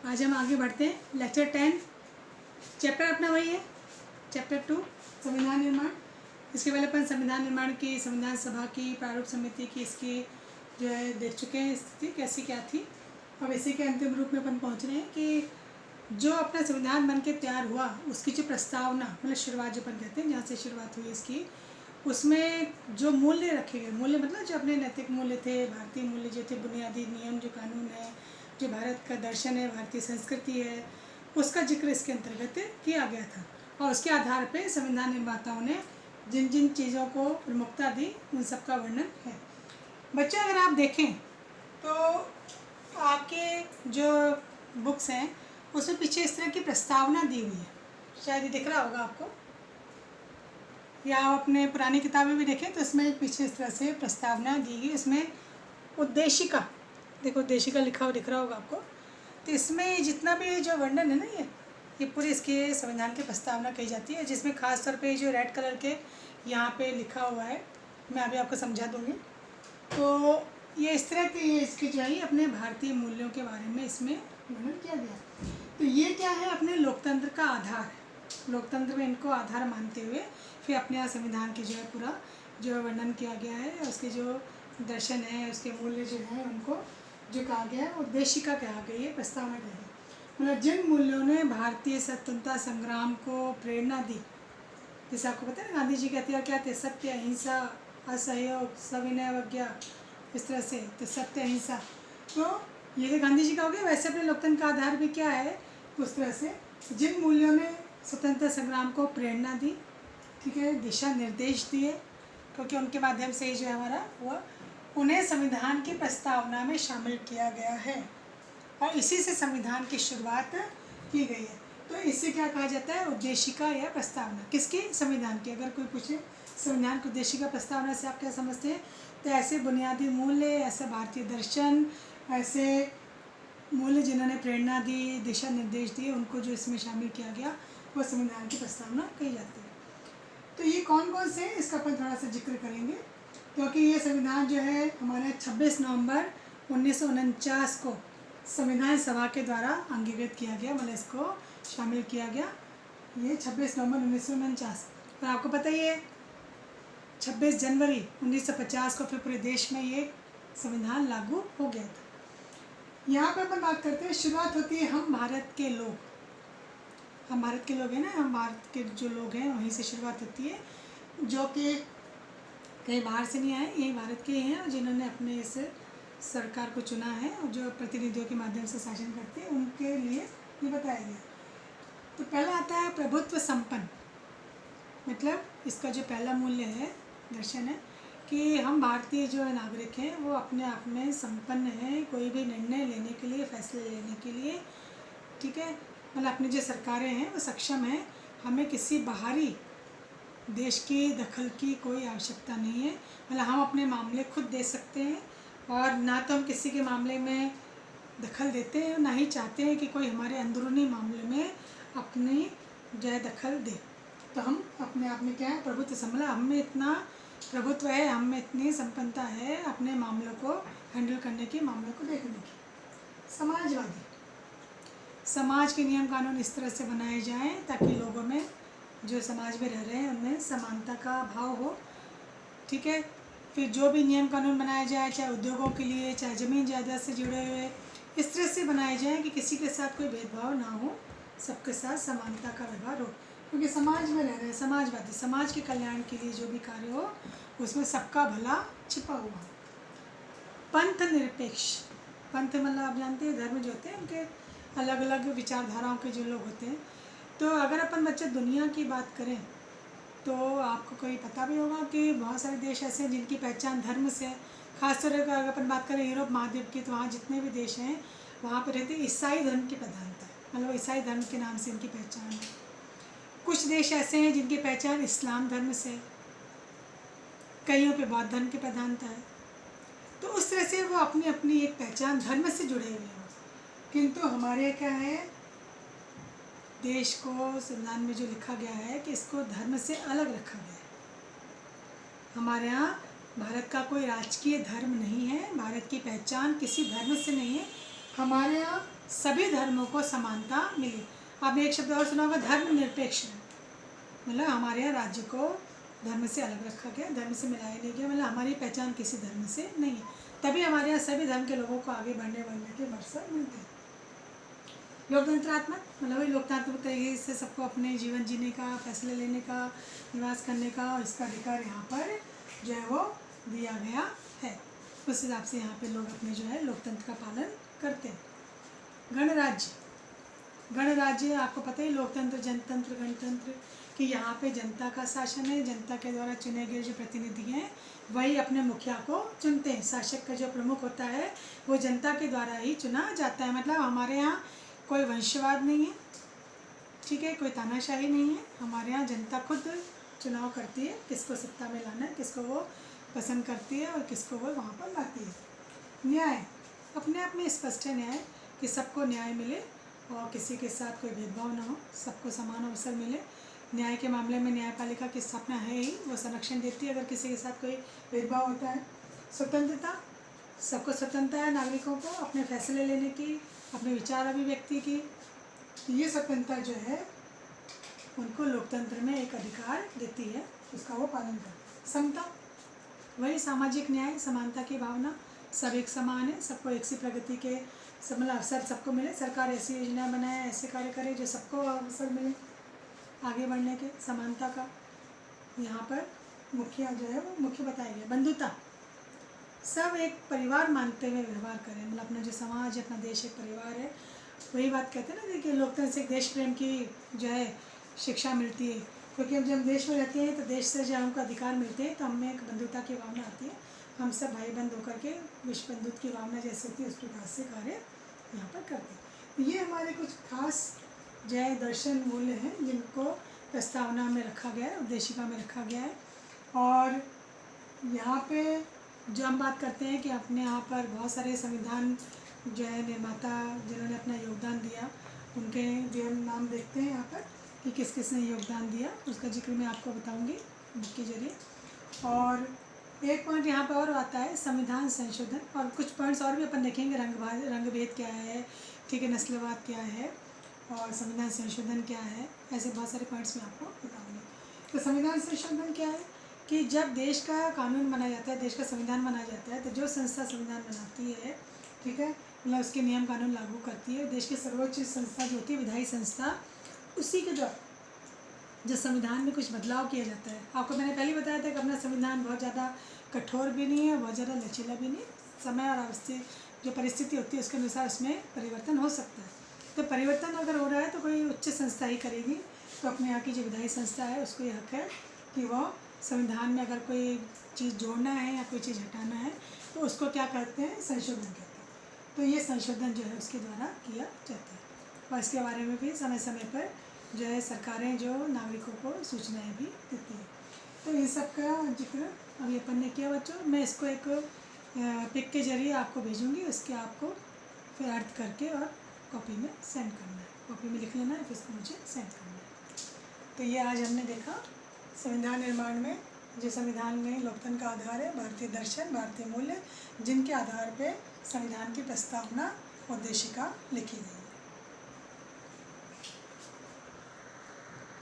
आज हम आगे बढ़ते हैं। लेक्चर 10 चैप्टर अपना वही है, चैप्टर 2 संविधान निर्माण। इसके पहले अपन संविधान निर्माण की, संविधान सभा की, प्रारूप समिति की, इसकी जो है देख चुके हैं स्थिति कैसी क्या थी। अब इसी के अंतिम रूप में अपन पहुंच रहे हैं कि जो अपना संविधान बन के तैयार हुआ उसकी जो प्रस्तावना, मतलब शुरुआत जो अपन कहते हैं जहाँ से शुरुआत हुई इसकी, उसमें जो मूल्य रखे गए, मूल्य मतलब जो अपने नैतिक मूल्य थे, भारतीय मूल्य जो थे, बुनियादी नियम जो कानून है, जो भारत का दर्शन है, भारतीय संस्कृति है, उसका जिक्र इसके अंतर्गत किया गया था। और उसके आधार पर संविधान निर्माताओं ने जिन जिन चीज़ों को प्रमुखता दी उन सब का वर्णन है। बच्चों अगर आप देखें तो आपके जो बुक्स हैं उसमें पीछे इस तरह की प्रस्तावना दी हुई है, शायद ये दिख रहा होगा आपको, या आप अपने पुरानी किताबें भी देखें तो इसमें पीछे इस तरह से प्रस्तावना दी गई। इसमें उद्देशिका, देखो उद्देशिका लिखा हुआ दिख रहा होगा आपको। तो इसमें जितना भी जो वर्णन है ना, ये पूरी इसके संविधान की प्रस्तावना कही जाती है, जिसमें खास तौर पे जो रेड कलर के यहाँ पे लिखा हुआ है, मैं अभी आपको समझा दूँगी। तो ये इस तरह की इसके जो है अपने भारतीय मूल्यों के बारे में इसमें वर्णन किया गया। तो ये क्या है, अपने लोकतंत्र का आधार है। लोकतंत्र में इनको आधार मानते हुए फिर अपने यहाँ संविधान की जो है पूरा जो वर्णन किया गया है, उसके जो दर्शन है, उसके मूल्य जो है उनको जो कहा गया है उद्देशिका कहा गई है, प्रस्तावना कही है। मतलब जिन मूल्यों ने भारतीय स्वतंत्रता संग्राम को प्रेरणा दी, जैसे आपको पता है गांधी जी कहते हैं क्या थे, सत्य, अहिंसा, असहयोग, सविनय अवज्ञा, इस तरह से, तो सत्य अहिंसा, तो ये तो गांधी जी का हो गया। वैसे अपने लोकतंत्र का आधार भी क्या है, उस तरह से जिन मूल्यों ने स्वतंत्रता संग्राम को प्रेरणा दी, ठीक है, दिशा निर्देश दिए, क्योंकि उनके माध्यम से ही जो हमारा हुआ, उन्हें संविधान की प्रस्तावना में शामिल किया गया है और इसी से संविधान की शुरुआत की गई है। तो इससे क्या कहा जाता है, उद्देशिका या प्रस्तावना। किसकी, संविधान की। अगर कोई पूछे संविधान की उद्देशिका प्रस्तावना से आप क्या समझते हैं, तो ऐसे बुनियादी मूल्य, ऐसे भारतीय दर्शन, ऐसे मूल्य जिन्होंने प्रेरणा दी, दिशा निर्देश दिए, उनको जो इसमें शामिल किया गया वो संविधान की प्रस्तावना कही जाती है। तो ये कौन कौन से, इसका अपन थोड़ा सा जिक्र करेंगे, क्योंकि ये संविधान जो है हमारे 26 नवंबर 1949 को संविधान सभा के द्वारा अंगीकृत किया गया, मतलब इसको शामिल किया गया। ये 26 नवंबर 1949, और आपको पता ही है 26 जनवरी 1950 को फिर पूरे देश में ये संविधान लागू हो गया था। यहाँ पर अपन बात करते हैं, शुरुआत होती है हम भारत के लोग, हम भारत के लोग हैं ना, हम भारत के जो लोग हैं वहीं से शुरुआत होती है, जो कि कहीं बाहर से नहीं आए, यही भारत के हैं, और जिन्होंने अपने इस सरकार को चुना है और जो प्रतिनिधियों के माध्यम से शासन करते हैं, उनके लिए ये बताया गया। तो पहला आता है प्रभुत्व संपन्न, मतलब इसका जो पहला मूल्य है, दर्शन है कि हम भारतीय जो नागरिक हैं वो अपने आप में संपन्न हैं, कोई भी निर्णय लेने के लिए, फैसले लेने के लिए, ठीक है, मतलब अपनी जो सरकारें हैं वो सक्षम हैं, हमें किसी बाहरी देश की दखल की कोई आवश्यकता नहीं है। मतलब हम अपने मामले खुद दे सकते हैं, और ना तो हम किसी के मामले में दखल देते हैं, ना ही चाहते हैं कि कोई हमारे अंदरूनी मामले में अपनी जो है दखल दे। तो हम अपने आप में क्या है, प्रभुत्व संभला, हम में इतना प्रभुत्व है, हम में इतनी संपन्नता है अपने मामलों को हैंडल करने की, मामलों को देखने की। समाजवादी, समाज के नियम कानून इस तरह से बनाए जाएं ताकि लोगों में, जो समाज में रह रहे हैं उनमें समानता का भाव हो, ठीक है। फिर जो भी नियम कानून बनाए जाए, चाहे उद्योगों के लिए, चाहे ज़मीन जायदाद से जुड़े हुए, इस तरह से बनाए जाएं कि किसी के साथ कोई भेदभाव ना हो, सबके साथ समानता का व्यवहार हो, क्योंकि समाज में रह रहे हैं। समाजवादी, समाज के कल्याण के लिए जो भी कार्य हो उसमें सबका भला छिपा हुआ। पंथ निरपेक्ष, पंथ मतलब आप जानते हैं धर्म जो होते हैं उनके अलग अलग विचारधाराओं के जो लोग होते हैं। तो अगर अपन बच्चे दुनिया की बात करें तो आपको कोई पता भी होगा कि बहुत सारे देश ऐसे हैं जिनकी पहचान धर्म से है। खासतौर पर अगर अपन बात करें यूरोप महाद्वीप की, तो वहाँ जितने भी देश हैं वहाँ पर रहते ईसाई धर्म की प्रधानता है, मतलब ईसाई धर्म के नाम से इनकी पहचान है। कुछ देश ऐसे हैं जिनकी पहचान इस्लाम धर्म से, कईयों पे बौद्ध धर्म की प्रधानता है। तो उस तरह से वो अपनी अपनी एक पहचान धर्म से जुड़े हुए हैं। किंतु हमारे क्या है, देश को संविधान में जो लिखा गया है कि इसको धर्म से अलग रखा गया है। हमारे यहाँ भारत का कोई राजकीय धर्म नहीं है, भारत की पहचान किसी धर्म से नहीं है, हमारे यहाँ सभी धर्मों को समानता मिली। आपने एक शब्द और सुना होगा, धर्मनिरपेक्ष। मतलब हमारे यहाँ राज्य को धर्म से अलग रखा गया, धर्म से मिलाया नहीं गया, मतलब हमारी पहचान किसी धर्म से नहीं है। तभी हमारे यहाँ सभी धर्म के लोगों को आगे बढ़ने के अवसर मिलते हैं। लोकतंत्रात्मक मतलब वही लोकतांत्रिक तरीके से सबको अपने जीवन जीने का, फैसले लेने का, निवास करने का और इसका अधिकार यहाँ पर जो है वो दिया गया है। उस हिसाब से यहाँ पे लोग अपने जो है लोकतंत्र का पालन करते हैं। गणराज्य, गणराज्य आपको पता ही, लोकतंत्र, जनतंत्र, गणतंत्र कि यहाँ पे जनता का शासन है। जनता के द्वारा चुने गए जो प्रतिनिधि हैं वही अपने मुखिया को चुनते हैं। शासक का जो प्रमुख होता है वो जनता के द्वारा ही चुना जाता है। मतलब हमारे यहाँ कोई वंशवाद नहीं है, ठीक है, कोई तानाशाही नहीं है। हमारे यहाँ जनता खुद चुनाव करती है किसको सत्ता में लाना है, किसको वो पसंद करती है और किसको वो वहाँ पर लाती है। न्याय, अपने आप में स्पष्ट है न्याय कि सबको न्याय मिले और किसी के साथ कोई भेदभाव ना हो, सबको समान अवसर मिले। न्याय के मामले में न्यायपालिका की स्थापना है ही, वो संरक्षण देती है अगर किसी के साथ कोई भेदभाव होता है। स्वतंत्रता, सबको स्वतंत्रता है नागरिकों को अपने फैसले लेने की, अपने विचार अभिव्यक्ति की। ये स्वतंत्रता जो है उनको लोकतंत्र में एक अधिकार देती है, उसका वो पालन करते। समता, वही सामाजिक न्याय, समानता की भावना, सब एक समान है, सबको एक सी प्रगति के मतलब अवसर सबको मिले। सरकार ऐसी योजना बनाए, ऐसे कार्य करे जो सबको अवसर मिले आगे बढ़ने के। समानता का यहाँ पर मुखिया जो है वो मुख्य बताया गया। बंधुता, सब एक परिवार मानते हुए व्यवहार करें, मतलब अपना जो समाज, अपना देश एक परिवार है। वही बात कहते हैं ना, देखिए लोकतंत्र से देश प्रेम की जो है शिक्षा मिलती है, क्योंकि हम जब देश में रहते हैं तो देश से जब हमको अधिकार मिलते हैं तो हमें एक बंधुता की भावना आती है। हम सब भाई बंद होकर के विश्व बंधुत्व की भावना जैसे होती है उस प्रकार से कार्य यहाँ पर करते हैं। ये हमारे कुछ खास जो है दर्शन मूल्य हैं जिनको प्रस्तावना में रखा गया है, उद्देशिका में रखा गया है। और यहाँ पे जो हम बात करते हैं कि अपने यहाँ पर बहुत सारे संविधान जो है निर्माता जिन्होंने अपना योगदान दिया, उनके जो हम नाम देखते हैं यहाँ पर कि किस किस ने योगदान दिया, उसका जिक्र मैं आपको बताऊंगी बुक के जरिए। और एक पॉइंट यहाँ पर और आता है संविधान संशोधन, और कुछ पॉइंट्स और भी अपन देखेंगे, रंगभेद क्या है, ठीक है, नस्लवाद क्या है और संविधान संशोधन क्या है, ऐसे बहुत सारे पॉइंट्स मैं आपको बताऊँगी। तो संविधान संशोधन क्या है कि जब देश का कानून बनाया जाता है, देश का संविधान बनाया जाता है, तो जो संस्था संविधान बनाती है, ठीक है, मतलब उसके नियम कानून लागू करती है, देश की सर्वोच्च संस्था जो होती है विधायी संस्था, उसी के द्वारा जो संविधान में कुछ बदलाव किया जाता है। आपको मैंने पहले बताया था कि अपना संविधान बहुत ज़्यादा कठोर भी नहीं है, बहुत ज़्यादा लचीला भी नहीं, समय और अवस्था जो परिस्थिति होती है उसके अनुसार उसमें परिवर्तन हो सकता है। तो परिवर्तन अगर हो रहा है तो कोई उच्च संस्था ही करेगी। तो अपने यहाँ की जो विधायी संस्था है उसको ये हक है कि वह संविधान में अगर कोई चीज़ जोड़ना है या कोई चीज़ हटाना है तो उसको क्या कहते हैं, संशोधन कहते हैं। तो ये संशोधन जो है उसके द्वारा किया जाता है और इसके बारे में भी समय समय पर जो है सरकारें जो नागरिकों को सूचनाएं भी देती है। तो इन सब का जिक्र अभी अपन ने किया बच्चों। मैं इसको एक पिक के जरिए आपको भेजूँगी, उसके आपको फिर अर्थ करके और कॉपी में सेंड करना है, कॉपी में लिख लेना है फिर इसको मुझे सेंड करना है। तो ये आज हमने देखा संविधान निर्माण में, जो संविधान में लोकतंत्र का आधार है, भारतीय दर्शन, भारतीय मूल्य, जिनके आधार पे संविधान की प्रस्तावना उद्देशिका लिखी गई।